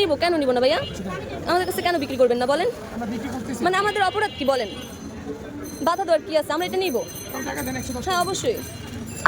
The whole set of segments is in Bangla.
নিব, কেন নিব না ভাইয়া? আমাদের কাছে কেন বিক্রি করবেন না বলেন? মানে আমাদের অপরাধ কি বলেন? বাধা দেওয়ার কি আছে? আমরা এটা নিব। হ্যাঁ অবশ্যই।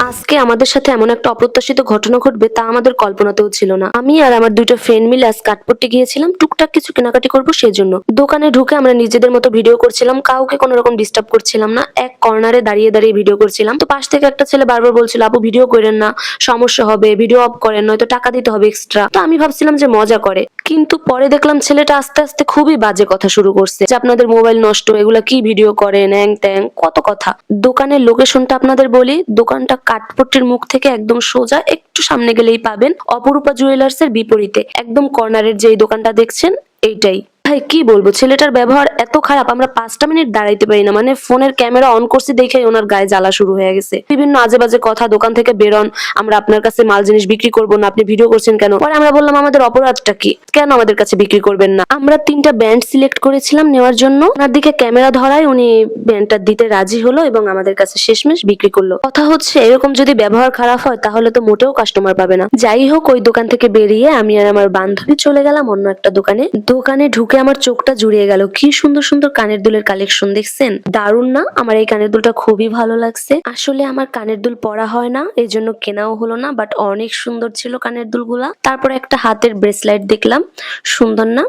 আজকে আমাদের সাথে এমন একটা অপ্রত্যাশিত ঘটনা ঘটবে তা আমাদের কল্পনাতেও ছিল না। আমি আর আমার দুইটা ফ্রেন্ড মিলে আজ কাঠপট্টি গিয়েছিলাম টুকটাক কিছু কেনাকাটি করবো সেজন্য। দোকানে ঢুকে আমরা নিজেদের মতো ভিডিও করছিলাম, কাউকে কোনো রকম ডিস্টার্ব করছিলাম না। এক কর্নারে দাঁড়িয়ে দাঁড়িয়ে ভিডিও করছিলাম। তো পাশ থেকে একটা ছেলে বারবার বলছিল, আপু ভিডিও করেন না, সমস্যা হবে, ভিডিও অফ করেন, নয়তো টাকা দিতে হবে এক্সট্রা। তো আমি ভাবছিলাম যে মজা করে, কিন্তু পরে দেখলাম ছেলেটা আস্তে আস্তে খুবই বাজে কথা শুরু করছে, যে আপনাদের মোবাইল নষ্ট, এগুলা কি ভিডিও করেন, হ্যাং ত্যাং কত কথা। দোকানের লোকেশনটা আপনাদের বলি, দোকানটা কাঠপট্টির মুখ থেকে একদম সোজা একটু সামনে গেলেই পাবেন, অপরূপা জুয়েলার্স এর বিপরীতে একদম কর্নারের যে দোকানটা দেখছেন এইটাই। ভাই কি বলবো, ছেলেটার ব্যবহার এত খারাপ, আমরা 5টা মিনিট দাঁড়াইতে পারি না। মানে ফোনের ক্যামেরা অন করছি দেখে ওনার গায়ে জ্বালা শুরু হয়ে গেছে, বিভিন্ন আজে বাজে কথা, দোকান থেকে বেরোন, আমরা আপনার কাছে মাল জিনিস বিক্রি করবো না, আপনি ভিডিও করছেন কেন? পরে আমরা বললাম আমাদের অপরাধটা কি, কেন আমাদের কাছে বিক্রি করবেন না? আমরা 3টা ব্যান্ড সিলেক্ট করেছিলাম নেওয়ার জন্য, ওনার দিকে ক্যামেরা ধরায় উনি ব্যান্ডটা দিতে রাজি হলো এবং আমাদের কাছে শেষমেশ বিক্রি করলো। কথা হচ্ছে এরকম যদি ব্যবহার খারাপ হয় তাহলে তো মোটেও কাস্টমার পাবে না। যাই হোক, ওই দোকান থেকে বেরিয়ে আমি আর আমার বান্ধবী চলে গেলাম অন্য একটা দোকানে। দোকানে ঢুকে আমার চোখটা জুড়িয়ে গেল, কি সুন্দর সুন্দর কানের দুলের কালেকশন দেখছেন, দারুণ না? আমার এই কানের দুলটা খুবই ভালো লাগছে। আসলে আমার কানের দুল পরা হয় না, এই জন্য কেনাও হলো না, বাট অনেক সুন্দর ছিল কানের দুলগুলা। তারপরে একটা হাতের ব্রেসলেট দেখলাম, সুন্দর না?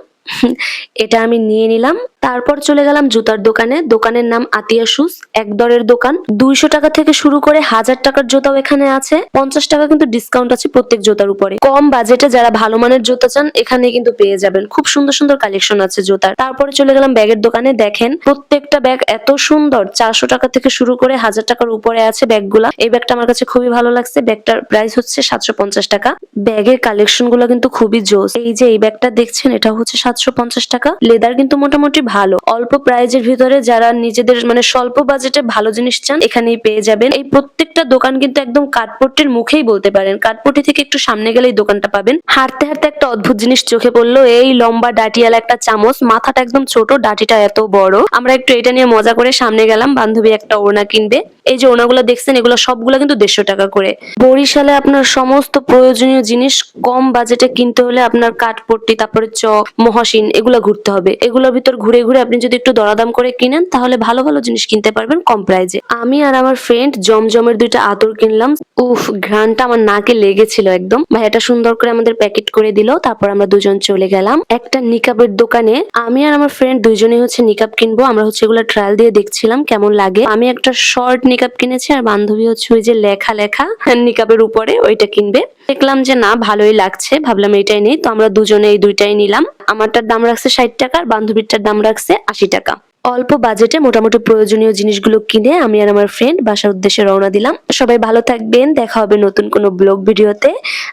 এটা আমি নিয়ে নিলাম। তারপর চলে গেলাম জুতার দোকানে, দোকানের নাম আতিয়া শুজ, এক দরের দোকান। 200 টাকা থেকে শুরু করে 1000 টাকার জুতাও এখানে আছে, 50 টাকা কিন্তু ডিসকাউন্ট আছে প্রত্যেক জুতার উপরে। কম বাজেটে যারা ভালো মানের জুতা চান এখানে কিন্তু পেয়ে যাবেন, খুব সুন্দর সুন্দর কালেকশন আছে জুতার। তারপরে চলে গেলাম ব্যাগের দোকানে, দেখেন প্রত্যেকটা ব্যাগ এত সুন্দর, 400 টাকা থেকে শুরু করে 1000 টাকার উপরে আছে ব্যাগগুলা। এই ব্যাগটা আমার কাছে খুবই ভালো লাগছে, ব্যাগটার প্রাইস হচ্ছে 750 টাকা। ব্যাগের কালেকশন গুলো কিন্তু খুবই জোস। এই যে এই ব্যাগটা দেখছেন, এটা হচ্ছে 750 টাকা। লেদার কিন্তু মোটামুটি ভালো, অল্প প্রাইজের ভিতরে যারা নিজেদের মানে স্বল্প বাজেটে ভালো জিনিস চান এখানেই পেয়ে যাবেন। এই প্রত্যেকটা দোকান কিন্তু একদম কাঠপট্টির মুখেই বলতে পারেন, কাঠপট্টি থেকে একটু সামনে গেলেই দোকানটা পাবেন। হাঁটতে হাঁটতে একটা অদ্ভুত জিনিস চোখে পড়লো, এই লম্বা ডাটিয়ালা একটা চামচ, মাথাটা একদম ছোট, ডাটিটা এত বড়। আমরা একটু এটা নিয়ে মজা করে সামনে গেলাম, বান্ধবী একটা ওড়না কিনবে। এই যে ওড়নাগুলো দেখছেন, এগুলো সবগুলো কিন্তু 150 টাকা করে। বরিশালে আপনার সমস্ত প্রয়োজনীয় জিনিস কম বাজেটে কিনতে হলে আপনার কাঠপট্টি, তারপরে চক, মহাসিন এগুলো ঘুরতে হবে। এগুলোর ভিতর ঘুরে ঘুরে আপনি যদি একটু দরাদাম করে কিনেন তাহলে ভালো ভালো জিনিস কিনতে পারবেন কম প্রাইজে। আমি আর আমার ফ্রেন্ড জমজমের 2টা আতর কিনলাম। উফ, ঘ্রাণটা আমার নাকে লেগেছিল একদম। ভাইয়াটা সুন্দর করে আমাদের প্যাকেট করে দিল। তারপর আমরা দুজন চলে গেলাম একটা নিকাবের দোকানে। আমি আর আমার ফ্রেন্ড দুইজনেই হচ্ছে নিকাব কিনবো। আমরা হচ্ছে এগুলো ট্রায়াল দিয়ে দেখছিলাম কেমন লাগে। আমি একটা শর্ট নিকাব কিনেছি আর বান্ধবী হচ্ছে ওই যে লেখা লেখা নিকাবের উপরে ওইটা কিনবে। দেখলাম যে না, ভালোই লাগছে, ভাবলাম এটাই নেই। তো আমরা দুজনে এই 2টাই নিলাম। আমারটার দাম রাখছে 60 টাকা আর বান্ধবীরটার দাম রাখছে 80 টাকা। অল্প বাজেটে মোটামুটি প্রয়োজনীয় জিনিসগুলো কিনে আমি আর আমার ফ্রেন্ড বাসার উদ্দেশ্যে রওনা দিলাম। সবাই ভালো থাকবেন, দেখা হবে নতুন কোনো ব্লগ ভিডিওতে।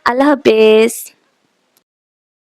আল্লাহ হাফেজ।